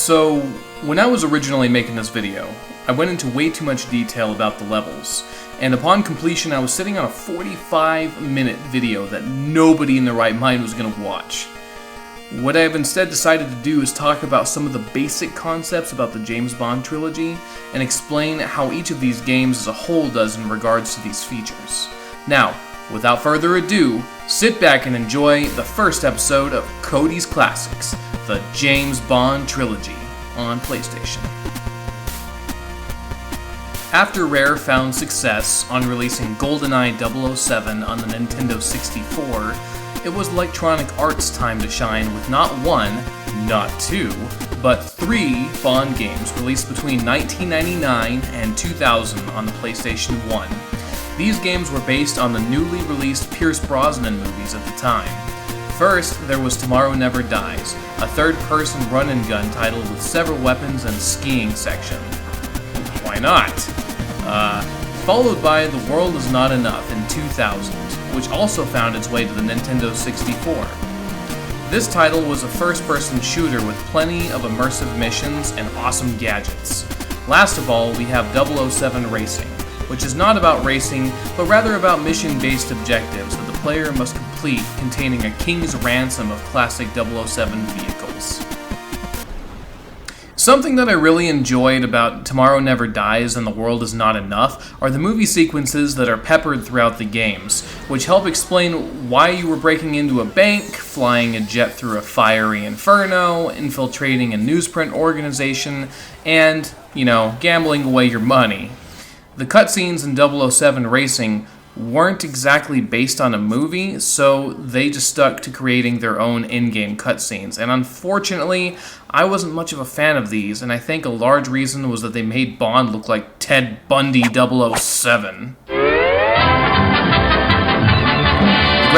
So, when I was originally making this video, I went into way too much detail about the levels, and upon completion I was sitting on a 45-minute video that nobody in their right mind was going to watch. What I have instead decided to do is talk about some of the basic concepts about the James Bond trilogy, and explain how each of these games as a whole does in regards to these features. Now, without further ado, sit back and enjoy the first episode of Cody's Classics, the James Bond Trilogy, on PlayStation. After Rare found success on releasing GoldenEye 007 on the Nintendo 64, it was Electronic Arts' time to shine with not one, not two, but 3 Bond games released between 1999 and 2000 on the PlayStation 1. These games were based on the newly released Pierce Brosnan movies at the time. First, there was Tomorrow Never Dies, a third-person run-and-gun title with several weapons and skiing section. Why not? Followed by The World Is Not Enough in 2000, which also found its way to the Nintendo 64. This title was a first-person shooter with plenty of immersive missions and awesome gadgets. Last of all, we have 007 Racing, which is not about racing, but rather about mission-based objectives that the player must complete, containing a king's ransom of classic 007 vehicles. Something that I really enjoyed about Tomorrow Never Dies and The World Is Not Enough are the movie sequences that are peppered throughout the games, which help explain why you were breaking into a bank, flying a jet through a fiery inferno, infiltrating a newsprint organization, and, gambling away your money. The cutscenes in 007 Racing weren't exactly based on a movie, so they just stuck to creating their own in-game cutscenes. And unfortunately, I wasn't much of a fan of these, and I think a large reason was that they made Bond look like Ted Bundy 007. The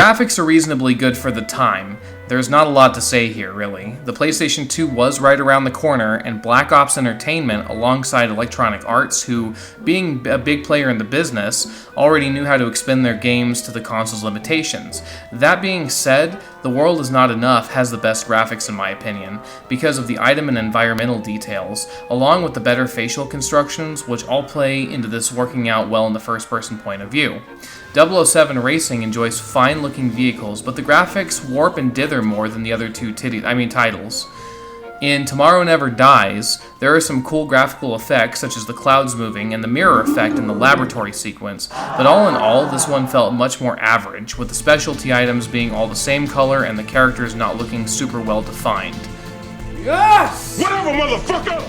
graphics are reasonably good for the time. There's not a lot to say here, really. The PlayStation 2 was right around the corner, and Black Ops Entertainment, alongside Electronic Arts, who, being a big player in the business, already knew how to expend their games to the console's limitations. That being said, The World Is Not Enough has the best graphics in my opinion, because of the item and environmental details, along with the better facial constructions, which all play into this working out well in the first-person point of view. 007 Racing enjoys fine-looking vehicles, but the graphics warp and dither more than the other two titles. In Tomorrow Never Dies, there are some cool graphical effects, such as the clouds moving and the mirror effect in the laboratory sequence, but all in all, this one felt much more average, with the specialty items being all the same color and the characters not looking super well defined. Yes! Whatever, motherfucker!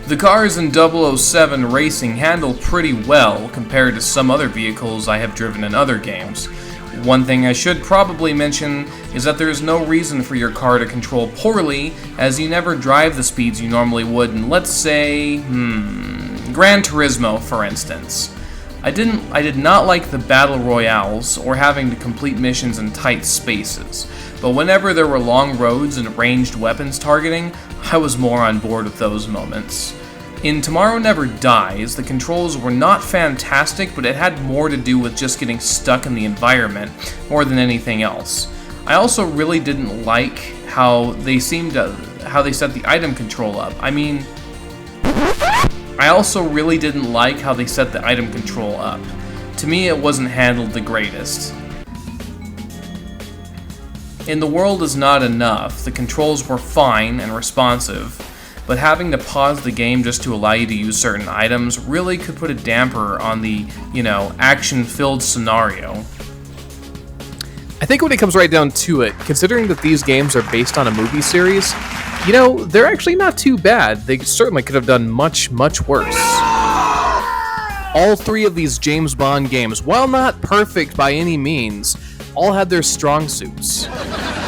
The cars in 007 Racing handle pretty well compared to some other vehicles I have driven in other games. One thing I should probably mention is that there is no reason for your car to control poorly, as you never drive the speeds you normally would in, let's say, Gran Turismo, for instance. I did not like the battle royales or having to complete missions in tight spaces, but whenever there were long roads and ranged weapons targeting, I was more on board with those moments. In Tomorrow Never Dies, the controls were not fantastic, but it had more to do with just getting stuck in the environment more than anything else. I also really didn't like how they set the item control up. I also really didn't like how they set the item control up. To me, it wasn't handled the greatest. In The World Is Not Enough, the controls were fine and responsive, but having to pause the game just to allow you to use certain items really could put a damper on the, action-filled scenario. I think when it comes right down to it, considering that these games are based on a movie series, they're actually not too bad. They certainly could have done much, much worse. All 3 of these James Bond games, while not perfect by any means, all had their strong suits.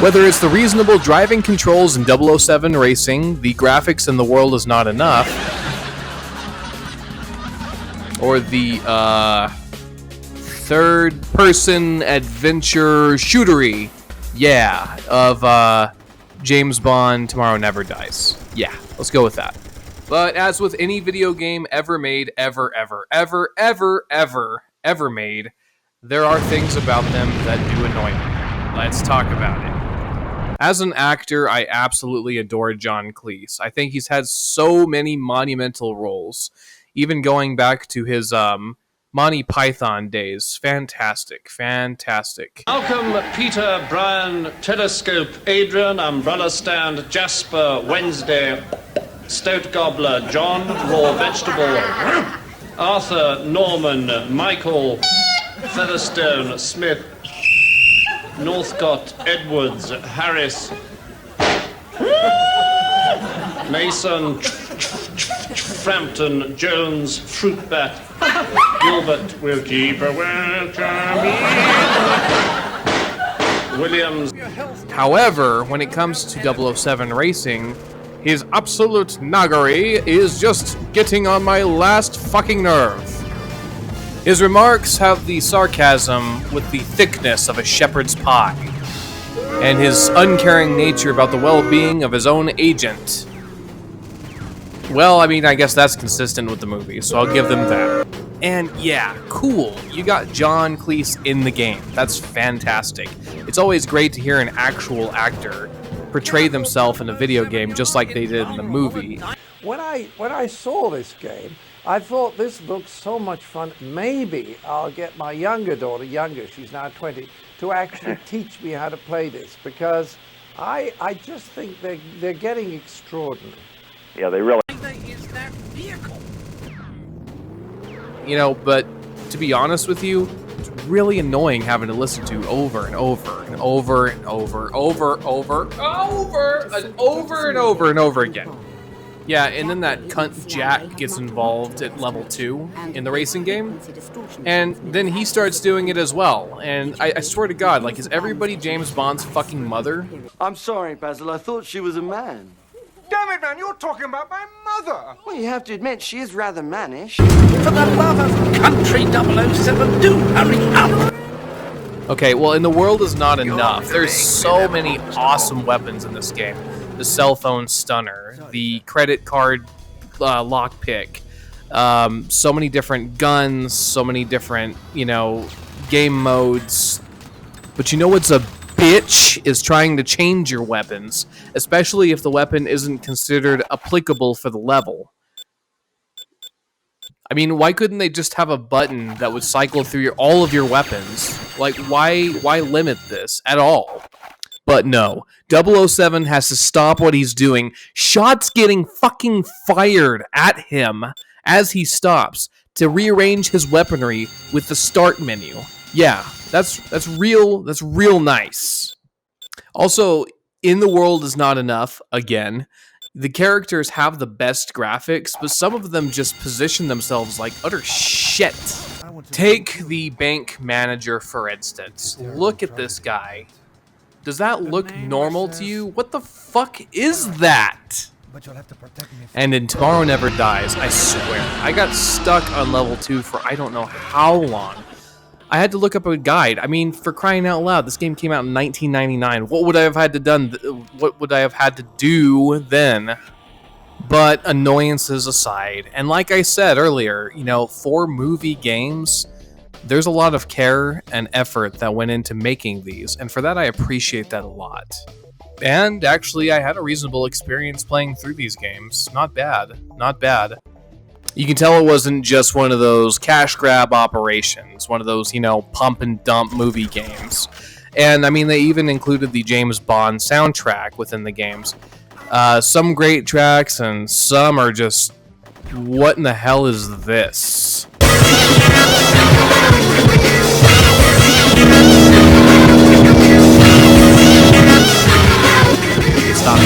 Whether it's the reasonable driving controls in 007 Racing, the graphics in The World Is Not Enough, or the third-person adventure shootery, of James Bond Tomorrow Never Dies. Yeah, let's go with that. But as with any video game ever made, ever made, there are things about them that do annoy me. Let's talk about it. As an actor, I absolutely adore John Cleese. I think he's had so many monumental roles, even going back to his Monty Python days. Fantastic, fantastic. Malcolm, Peter, Brian, Telescope, Adrian, Umbrella Stand, Jasper, Wednesday, Stout Gobbler, John, Raw Vegetable, Arthur, Norman, Michael, Featherstone, Smith, Northcott, Edwards, Harris, Mason, Frampton, Jones, Fruitbat, Gilbert will keep a welcome. Williams. However, when it comes to 007 racing, his absolute nuggery is just getting on my last fucking nerve. His remarks have the sarcasm with the thickness of a shepherd's pie, and his uncaring nature about the well-being of his own agent. Well, I mean, I guess that's consistent with the movie, so I'll give them that. And yeah, cool, you got John Cleese in the game. That's fantastic. It's always great to hear an actual actor portray themselves in a video game just like they did in the movie. When I saw this game, I thought this looked so much fun. Maybe I'll get my younger daughter, she's now 20, to actually teach me how to play this, because I just think they're getting extraordinary. Yeah, they really. You know, but to be honest with you, it's really annoying having to listen to over and over and over and over and over again. Yeah, and then that cunt Jack gets involved at level 2 in the racing game, and then he starts doing it as well. And I swear to God, like, is everybody James Bond's fucking mother? I'm sorry, Basil, I thought she was a man. Damn it, man, you're talking about my mother. Well, you have to admit, she is rather mannish. For the love of country 007, do hurry up! Okay, well, in the world is not enough. There's so many awesome weapons in this game. The cell phone stunner, the credit card lockpick, so many different guns, so many different, game modes. But you know what's a bitch is trying to change your weapons, especially if the weapon isn't considered applicable for the level. I mean, why couldn't they just have a button that would cycle through all of your weapons? Like, why limit this at all? But no, 007 has to stop what he's doing. Shots getting fucking fired at him as he stops to rearrange his weaponry with the start menu. Yeah, that's real nice. Also, in the world is not enough, again. The characters have the best graphics, but some of them just position themselves like utter shit. Take the bank manager, for instance. Look at this guy. Does that look normal to you? What the fuck is that? And in Tomorrow Never Dies, I swear, I got stuck on level 2 for I don't know how long. I had to look up a guide. I mean, for crying out loud, this game came out in 1999. What would I have had to do then? But annoyances aside, and like I said earlier, for movie games, there's a lot of care and effort that went into making these, and for that I appreciate that a lot. And actually, I had a reasonable experience playing through these games. Not bad. Not bad. You can tell it wasn't just one of those cash grab operations, one of those, pump and dump movie games. And I mean, they even included the James Bond soundtrack within the games. Some great tracks, and some are just, what in the hell is this? Stop!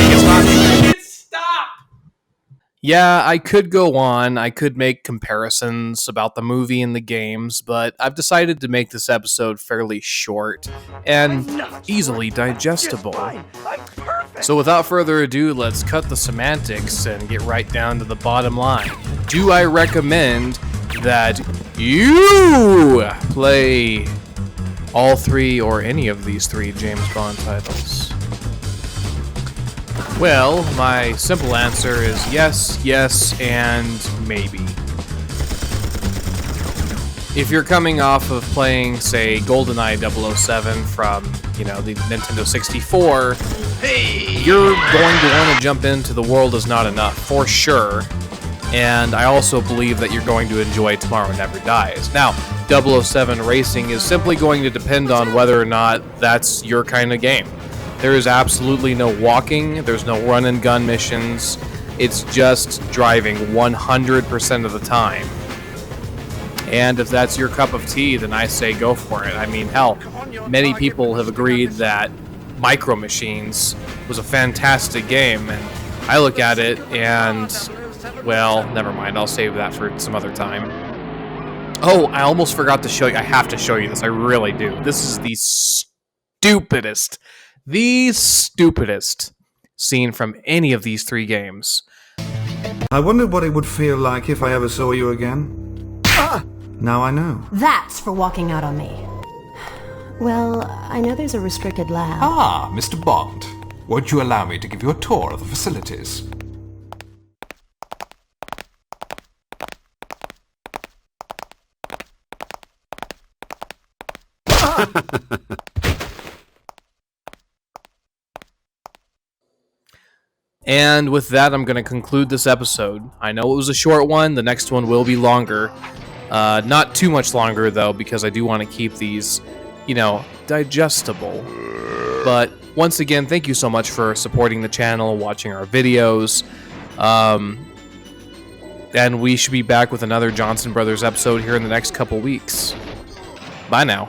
Yeah, I could go on. I could make comparisons about the movie and the games, but I've decided to make this episode fairly short and easily digestible. So without further ado, let's cut the semantics and get right down to the bottom line. Do I recommend that you play all 3 or any of these 3 James Bond titles? Well, my simple answer is yes, yes, and maybe. if you're coming off of playing, say, GoldenEye 007 from, the Nintendo 64, you're going to want to jump into The World Is Not Enough, for sure. And I also believe that you're going to enjoy Tomorrow Never Dies. Now, 007 Racing is simply going to depend on whether or not that's your kind of game. There is absolutely no walking, there's no run and gun missions, it's just driving 100% of the time. And if that's your cup of tea, then I say go for it. I mean, hell, many people have agreed that Micro Machines was a fantastic game, and I look at it and, well, never mind, I'll save that for some other time. Oh, I almost forgot to show you. I have to show you this. I really do. This is the stupidest scene from any of these three games. I wondered what it would feel like if I ever saw you again. Now I know. That's for walking out on me. Well, I know there's a restricted lab. Ah, Mr. Bond. Won't you allow me to give you a tour of the facilities? And with that, I'm going to conclude this episode. I know it was a short one. The next one will be longer. Not too much longer, though, because I do want to keep these, digestible. But once again, thank you so much for supporting the channel, watching our videos. And we should be back with another Johnson Brothers episode here in the next couple weeks. Bye now.